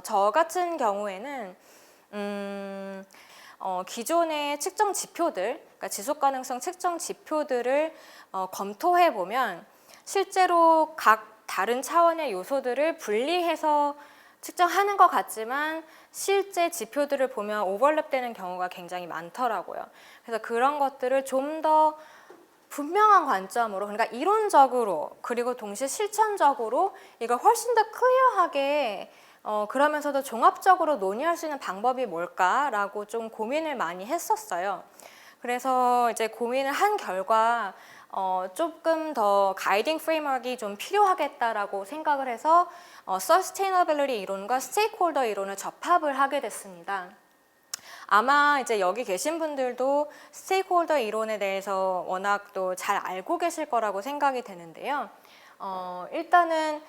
저 같은 경우에는 기존의 측정 지표들, 그러니까 지속 가능성 측정 지표들을 검토해 보면 실제로 각 다른 차원의 요소들을 분리해서 측정하는 것 같지만 실제 지표들을 보면 오버랩되는 경우가 굉장히 많더라고요. 그래서 그런 것들을 좀 더 분명한 관점으로, 그러니까 이론적으로 그리고 동시에 실천적으로 이걸 훨씬 더 클리어하게 그러면서도 종합적으로 논의할 수 있는 방법이 뭘까라고 좀 고민을 많이 했었어요. 그래서 이제 고민을 한 결과 조금 더 가이딩 프레임워크가 좀 필요하겠다라고 생각을 해서 서스테이너빌리티 이론과 스테이크홀더 이론을 접합을 하게 됐습니다. 아마 이제 여기 계신 분들도 스테이크홀더 이론에 대해서 워낙 또 잘 알고 계실 거라고 생각이 되는데요. 일단은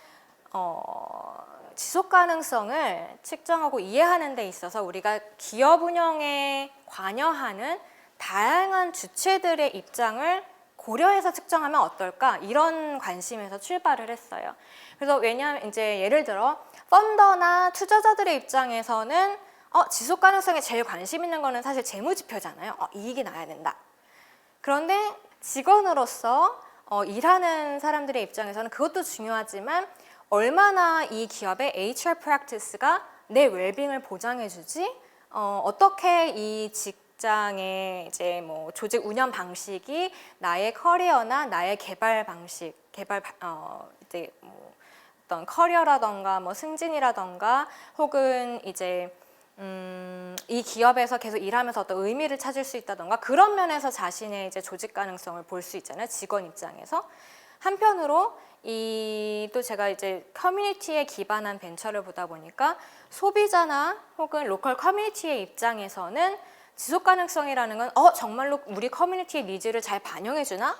지속 가능성을 측정하고 이해하는 데 있어서 우리가 기업 운영에 관여하는 다양한 주체들의 입장을 고려해서 측정하면 어떨까, 이런 관심에서 출발을 했어요. 그래서 왜냐하면 이제 예를 들어 펀더나 투자자들의 입장에서는 지속 가능성에 제일 관심 있는 거는 사실 재무 지표잖아요. 이익이 나야 된다. 그런데 직원으로서 일하는 사람들의 입장에서는 그것도 중요하지만 얼마나 이 기업의 HR 프랙티스가 내 웰빙을 보장해주지? 어떻게 이 직장의 이제 뭐 조직 운영 방식이 나의 커리어나 나의 개발 방식, 이제 뭐 어떤 커리어라던가 뭐 승진이라던가 혹은 이제 이 기업에서 계속 일하면서 어떤 의미를 찾을 수 있다던가 그런 면에서 자신의 이제 조직 가능성을 볼 수 있잖아요. 직원 입장에서. 한편으로 또 제가 이제 커뮤니티에 기반한 벤처를 보다 보니까 소비자나 혹은 로컬 커뮤니티의 입장에서는 지속 가능성이라는 건 정말로 우리 커뮤니티의 니즈를 잘 반영해 주나?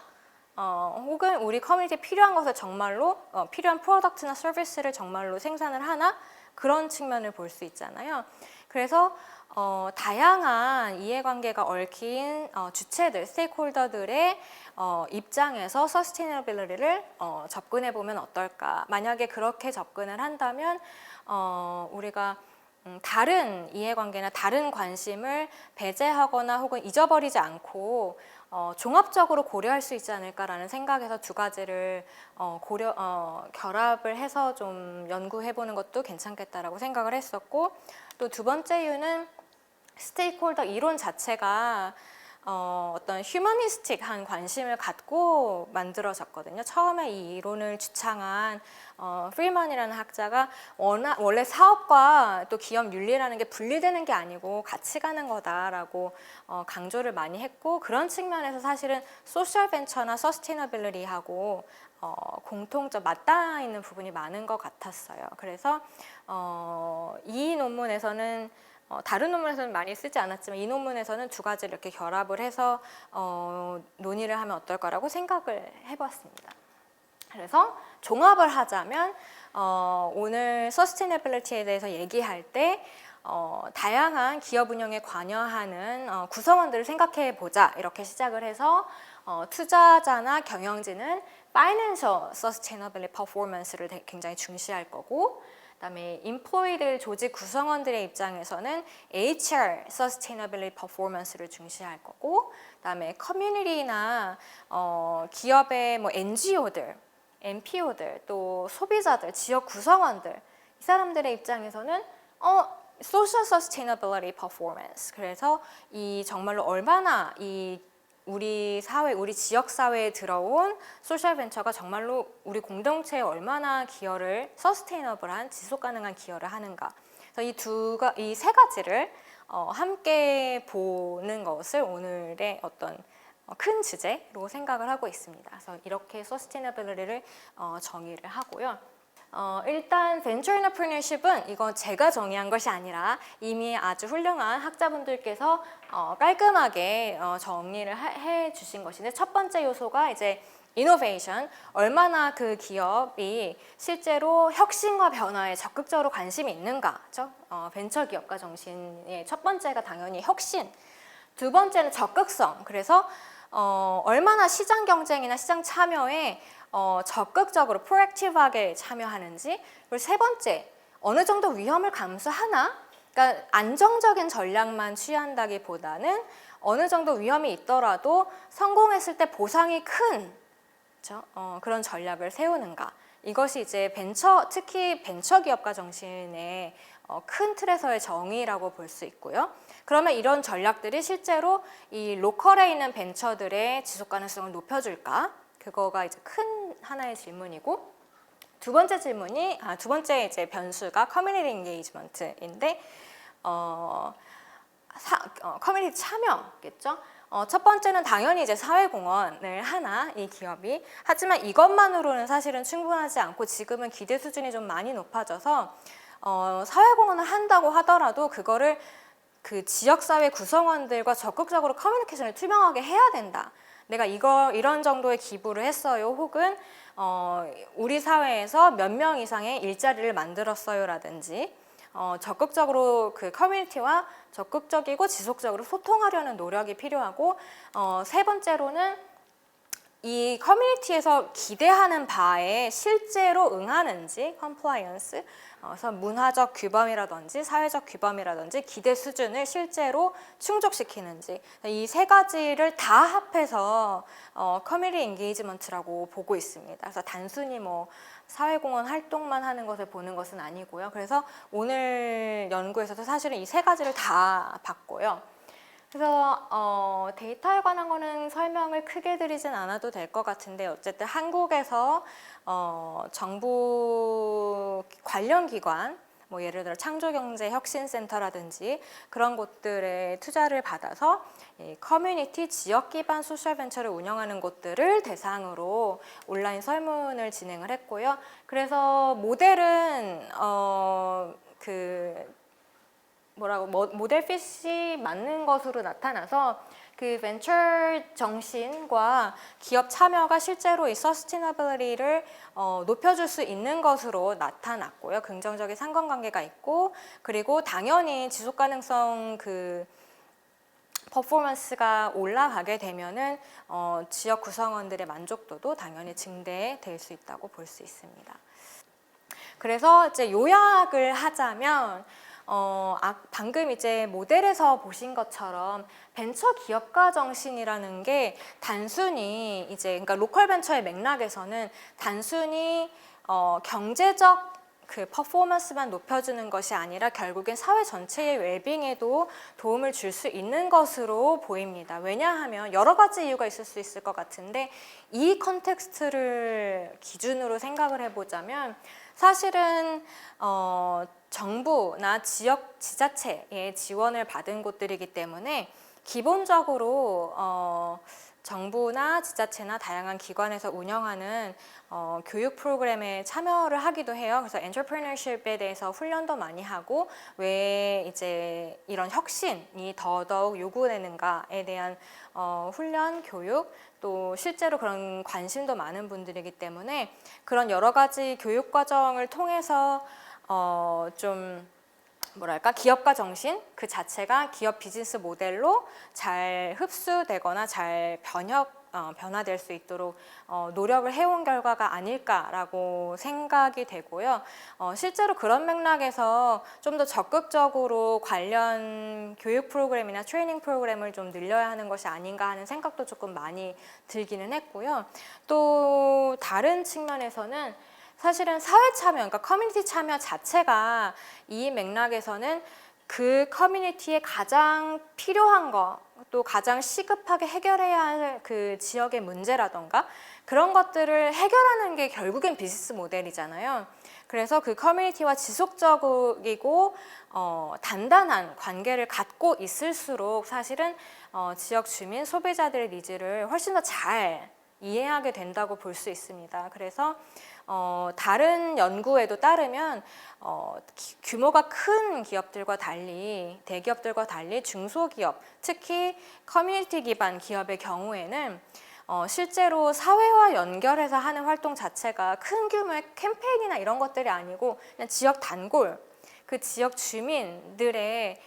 혹은 우리 커뮤니티에 필요한 것을 정말로 필요한 프로덕트나 서비스를 정말로 생산을 하나? 그런 측면을 볼 수 있잖아요. 그래서 다양한 이해관계가 얽힌 주체들, 스테이크홀더들의 입장에서 서스테이너빌리티를 접근해 보면 어떨까. 만약에 그렇게 접근을 한다면 우리가 다른 이해관계나 다른 관심을 배제하거나 혹은 잊어버리지 않고 종합적으로 고려할 수 있지 않을까라는 생각에서 두 가지를 결합을 해서 좀 연구해보는 것도 괜찮겠다라고 생각을 했었고, 또 두 번째 이유는 스테이크홀더 이론 자체가 어떤 휴머니스틱한 관심을 갖고 만들어졌거든요. 처음에 이 이론을 주창한 프리먼이라는 학자가 원래 사업과 또 기업 윤리라는 게 분리되는 게 아니고 같이 가는 거다라고 강조를 많이 했고, 그런 측면에서 사실은 소셜 벤처나 서스테이너빌리티하고 공통점 맞닿아 있는 부분이 많은 것 같았어요. 그래서 이 논문에서는 다른 논문에서는 많이 쓰지 않았지만 이 논문에서는 두 가지를 이렇게 결합을 해서 논의를 하면 어떨까라고 생각을 해봤습니다. 그래서 종합을 하자면 오늘 서스테이너빌리티에 대해서 얘기할 때 다양한 기업 운영에 관여하는 구성원들을 생각해 보자, 이렇게 시작을 해서 투자자나 경영진은 Financial Sustainability Performance를 굉장히 중시할 거고, 그다음에 employee들 조직 구성원들의 입장에서는 HR Sustainability Performance를 중시할 거고, 그다음에 커뮤니티나 기업의 뭐 NGO들, NPO들, 또 소비자들, 지역 구성원들, 이 사람들의 입장에서는 Social Sustainability Performance. 그래서 이 정말로 얼마나 이 우리 사회, 우리 지역 사회에 들어온 소셜 벤처가 정말로 우리 공동체에 얼마나 기여를, 서스테이너블한 지속 가능한 기여를 하는가. 그래서 이 세 가지를 함께 보는 것을 오늘의 어떤 큰 주제로 생각을 하고 있습니다. 그래서 이렇게 서스테이너빌리티를 정의를 하고요. 일단 벤처 인터프리너십은 이건 제가 정의한 것이 아니라 이미 아주 훌륭한 학자분들께서 깔끔하게 정리를 해 주신 것인데, 첫 번째 요소가 이제 이노베이션, 얼마나 그 기업이 실제로 혁신과 변화에 적극적으로 관심이 있는가, 그렇죠? 벤처 기업가 정신의 첫 번째가 당연히 혁신, 두 번째는 적극성. 그래서 얼마나 시장 경쟁이나 시장 참여에 적극적으로 프로액티브하게 참여하는지. 그리고 세 번째, 어느 정도 위험을 감수하나? 그러니까 안정적인 전략만 취한다기보다는 어느 정도 위험이 있더라도 성공했을 때 보상이 큰, 그렇죠? 그런 전략을 세우는가. 이것이 이제 특히 벤처 기업가 정신의 큰 틀에서의 정의라고 볼 수 있고요. 그러면 이런 전략들이 실제로 이 로컬에 있는 벤처들의 지속 가능성을 높여줄까? 그거가 이제 큰 하나의 질문이고, 두 번째 이제 변수가 커뮤니티 인게이지먼트인데, 커뮤니티 참여겠죠. 첫 번째는 당연히 이제 사회공헌을 하나, 이 기업이. 하지만 이것만으로는 사실은 충분하지 않고 지금은 기대 수준이 좀 많이 높아져서 사회공헌을 한다고 하더라도 그거를 그 지역사회 구성원들과 적극적으로 커뮤니케이션을 투명하게 해야 된다. 내가 이런 정도의 기부를 했어요. 혹은 우리 사회에서 몇 명 이상의 일자리를 만들었어요라든지 적극적으로 그 커뮤니티와 적극적이고 지속적으로 소통하려는 노력이 필요하고, 세 번째로는 이 커뮤니티에서 기대하는 바에 실제로 응하는지, 컴플라이언스, 그래서 문화적 규범이라든지 사회적 규범이라든지 기대 수준을 실제로 충족시키는지, 이 세 가지를 다 합해서 커뮤니티 인게이지먼트라고 보고 있습니다. 그래서 단순히 뭐 사회공헌 활동만 하는 것을 보는 것은 아니고요. 그래서 오늘 연구에서도 사실은 이 세 가지를 다 봤고요. 그래서 데이터에 관한 거는 설명을 크게 드리진 않아도 될 것 같은데, 어쨌든 한국에서 정부 관련 기관, 뭐 예를 들어 창조경제혁신센터라든지 그런 곳들의 투자를 받아서 커뮤니티 지역 기반 소셜 벤처를 운영하는 곳들을 대상으로 온라인 설문을 진행을 했고요. 그래서 모델은 모델핏이 맞는 것으로 나타나서 그 벤처 정신과 기업 참여가 실제로 이 서스테이너빌리티를 높여줄 수 있는 것으로 나타났고요. 긍정적인 상관관계가 있고, 그리고 당연히 지속 가능성 그 퍼포먼스가 올라가게 되면은 지역 구성원들의 만족도도 당연히 증대될 수 있다고 볼 수 있습니다. 그래서 이제 요약을 하자면 방금 이제 모델에서 보신 것처럼 벤처 기업가 정신이라는 게 단순히 이제 그러니까 로컬 벤처의 맥락에서는 단순히 경제적 그 퍼포먼스만 높여주는 것이 아니라 결국엔 사회 전체의 웰빙에도 도움을 줄 수 있는 것으로 보입니다. 왜냐하면 여러 가지 이유가 있을 수 있을 것 같은데, 이 컨텍스트를 기준으로 생각을 해보자면 사실은 정부나 지역 지자체의 지원을 받은 곳들이기 때문에 기본적으로 정부나 지자체나 다양한 기관에서 운영하는 교육 프로그램에 참여를 하기도 해요. 그래서 엔터프레너십에 대해서 훈련도 많이 하고, 왜 이제 이런 혁신이 더더욱 요구되는가에 대한 훈련, 교육, 또 실제로 그런 관심도 많은 분들이기 때문에 그런 여러 가지 교육 과정을 통해서 좀 뭐랄까, 기업가 정신 그 자체가 기업 비즈니스 모델로 잘 흡수되거나 잘 변화될 수 있도록 노력을 해온 결과가 아닐까라고 생각이 되고요. 실제로 그런 맥락에서 좀 더 적극적으로 관련 교육 프로그램이나 트레이닝 프로그램을 좀 늘려야 하는 것이 아닌가 하는 생각도 조금 많이 들기는 했고요. 또 다른 측면에서는 사실은 사회 참여, 그러니까 커뮤니티 참여 자체가 이 맥락에서는 그 커뮤니티에 가장 필요한 거, 또 가장 시급하게 해결해야 할 그 지역의 문제라던가 그런 것들을 해결하는 게 결국엔 비즈니스 모델이잖아요. 그래서 그 커뮤니티와 지속적이고 단단한 관계를 갖고 있을수록 사실은 지역 주민, 소비자들의 니즈를 훨씬 더 잘 이해하게 된다고 볼 수 있습니다. 그래서 다른 연구에도 따르면 규모가 큰 기업들과 달리, 대기업들과 달리 중소기업, 특히 커뮤니티 기반 기업의 경우에는 실제로 사회와 연결해서 하는 활동 자체가 큰 규모의 캠페인이나 이런 것들이 아니고 그냥 지역 단골, 그 지역 주민들의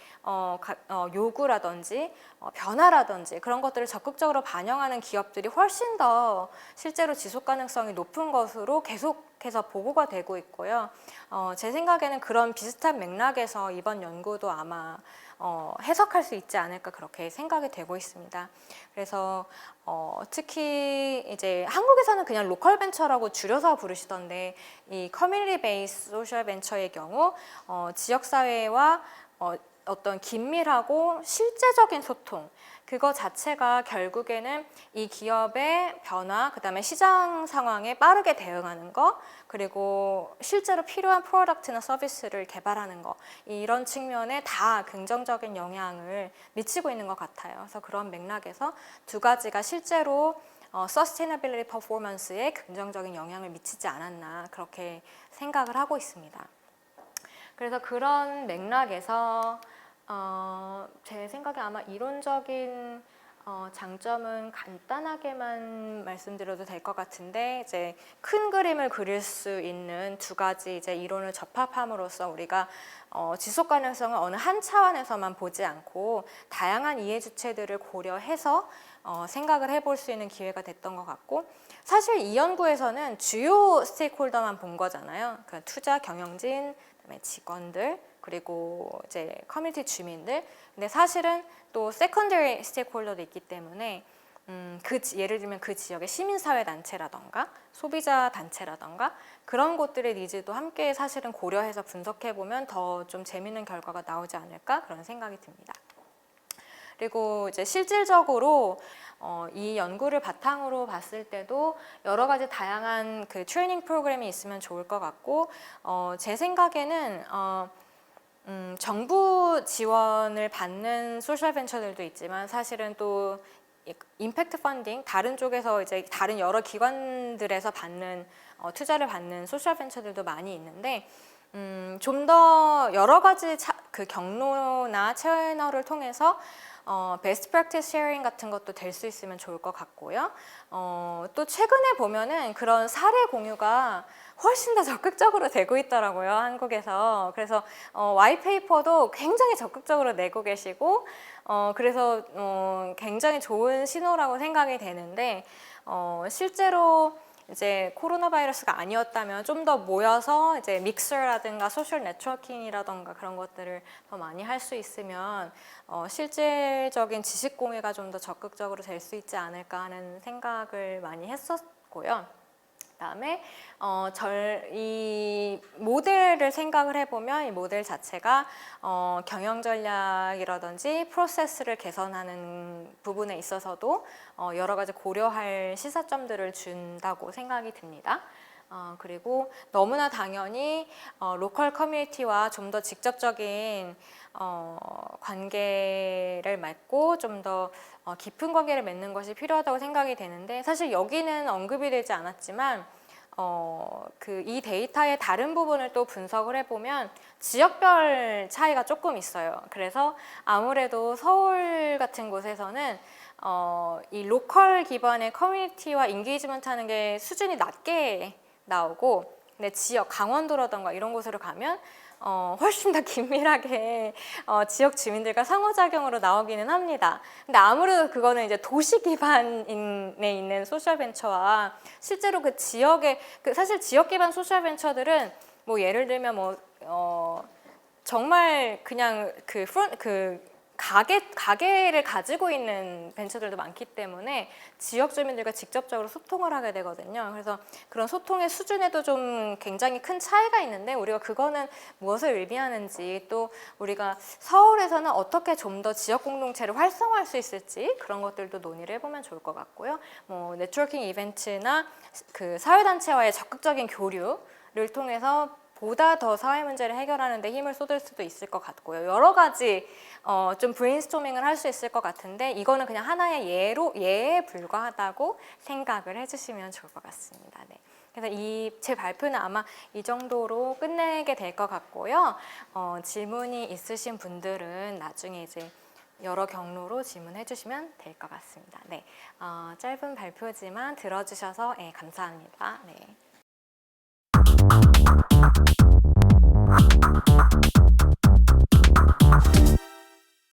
요구라든지 변화라든지 그런 것들을 적극적으로 반영하는 기업들이 훨씬 더 실제로 지속 가능성이 높은 것으로 계속해서 보고가 되고 있고요. 제 생각에는 그런 비슷한 맥락에서 이번 연구도 아마 해석할 수 있지 않을까 그렇게 생각이 되고 있습니다. 그래서 특히 이제 한국에서는 그냥 로컬 벤처라고 줄여서 부르시던데 이 커뮤니티 베이스 소셜 벤처의 경우 지역 사회와 어떤 긴밀하고 실제적인 소통 그거 자체가 결국에는 이 기업의 변화, 그다음에 시장 상황에 빠르게 대응하는 거, 그리고 실제로 필요한 프로덕트나 서비스를 개발하는 거 이런 측면에 다 긍정적인 영향을 미치고 있는 것 같아요. 그래서 그런 맥락에서 두 가지가 실제로 서스테이너빌리티 퍼포먼스에 긍정적인 영향을 미치지 않았나 그렇게 생각을 하고 있습니다. 그래서 그런 맥락에서 제 생각에 아마 이론적인 장점은 간단하게만 말씀드려도 될 것 같은데 이제 큰 그림을 그릴 수 있는 두 가지 이제 이론을 접합함으로써 우리가 지속 가능성을 어느 한 차원에서만 보지 않고 다양한 이해 주체들을 고려해서 생각을 해볼 수 있는 기회가 됐던 것 같고 사실 이 연구에서는 주요 스테이크홀더만 본 거잖아요. 그러니까 투자 경영진, 그다음에 직원들 그리고 이제 커뮤니티 주민들. 근데 사실은 또 세컨더리 스테이크홀더도 있기 때문에 예를 들면 그 지역의 시민사회 단체라던가 소비자 단체라던가 그런 곳들의 니즈도 함께 사실은 고려해서 분석해 보면 더 좀 재밌는 결과가 나오지 않을까 그런 생각이 듭니다. 그리고 이제 실질적으로 이 연구를 바탕으로 봤을 때도 여러 가지 다양한 그 트레이닝 프로그램이 있으면 좋을 것 같고 제 생각에는 정부 지원을 받는 소셜 벤처들도 있지만 사실은 또 임팩트 펀딩 다른 쪽에서 이제 다른 여러 기관들에서 받는 투자를 받는 소셜 벤처들도 많이 있는데 좀 더 여러 가지 그 경로나 채널을 통해서 베스트 프랙티스 쉐어링 같은 것도 될 수 있으면 좋을 것 같고요. 또 최근에 보면은 그런 사례 공유가 훨씬 더 적극적으로 되고 있더라고요, 한국에서. 그래서 와이페이퍼도 굉장히 적극적으로 내고 계시고 그래서 굉장히 좋은 신호라고 생각이 되는데 실제로 이제 코로나 바이러스가 아니었다면 좀 더 모여서 이제 믹서라든가 소셜 네트워킹이라든가 그런 것들을 더 많이 할 수 있으면 실질적인 지식 공유가 좀 더 적극적으로 될 수 있지 않을까 하는 생각을 많이 했었고요. 그다음에 이 모델을 생각을 해보면 이 모델 자체가 경영 전략이라든지 프로세스를 개선하는 부분에 있어서도 여러 가지 고려할 시사점들을 준다고 생각이 듭니다. 그리고 너무나 당연히 로컬 커뮤니티와 좀 더 직접적인 관계를 맺고 좀 더 깊은 관계를 맺는 것이 필요하다고 생각이 되는데 사실 여기는 언급이 되지 않았지만 이 데이터의 다른 부분을 또 분석을 해보면 지역별 차이가 조금 있어요. 그래서 아무래도 서울 같은 곳에서는 이 로컬 기반의 커뮤니티와 인게이지먼트 하는 게 수준이 낮게 나오고 근데 지역 강원도라던가 이런 곳으로 가면 훨씬 더 긴밀하게 지역 주민들과 상호작용으로 나오기는 합니다. 근데 아무래도 그거는 이제 도시 기반에 있는 소셜 벤처와 실제로 그 지역의 사실 지역 기반 소셜 벤처들은 뭐 예를 들면 정말 그냥 가게를 가지고 있는 벤처들도 많기 때문에 지역 주민들과 직접적으로 소통을 하게 되거든요. 그래서 그런 소통의 수준에도 좀 굉장히 큰 차이가 있는데 우리가 그거는 무엇을 의미하는지 또 우리가 서울에서는 어떻게 좀 더 지역 공동체를 활성화할 수 있을지 그런 것들도 논의를 해보면 좋을 것 같고요. 뭐 네트워킹 이벤트나 그 사회단체와의 적극적인 교류를 통해서 보다 더 사회 문제를 해결하는 데 힘을 쏟을 수도 있을 것 같고요. 여러 가지 좀 브레인스토밍을 할 수 있을 것 같은데 이거는 그냥 하나의 예에 불과하다고 생각을 해주시면 좋을 것 같습니다. 네. 그래서 제 발표는 아마 이 정도로 끝내게 될 것 같고요. 질문이 있으신 분들은 나중에 이제 여러 경로로 질문해 주시면 될 것 같습니다. 네, 짧은 발표지만 들어주셔서 감사합니다. 네.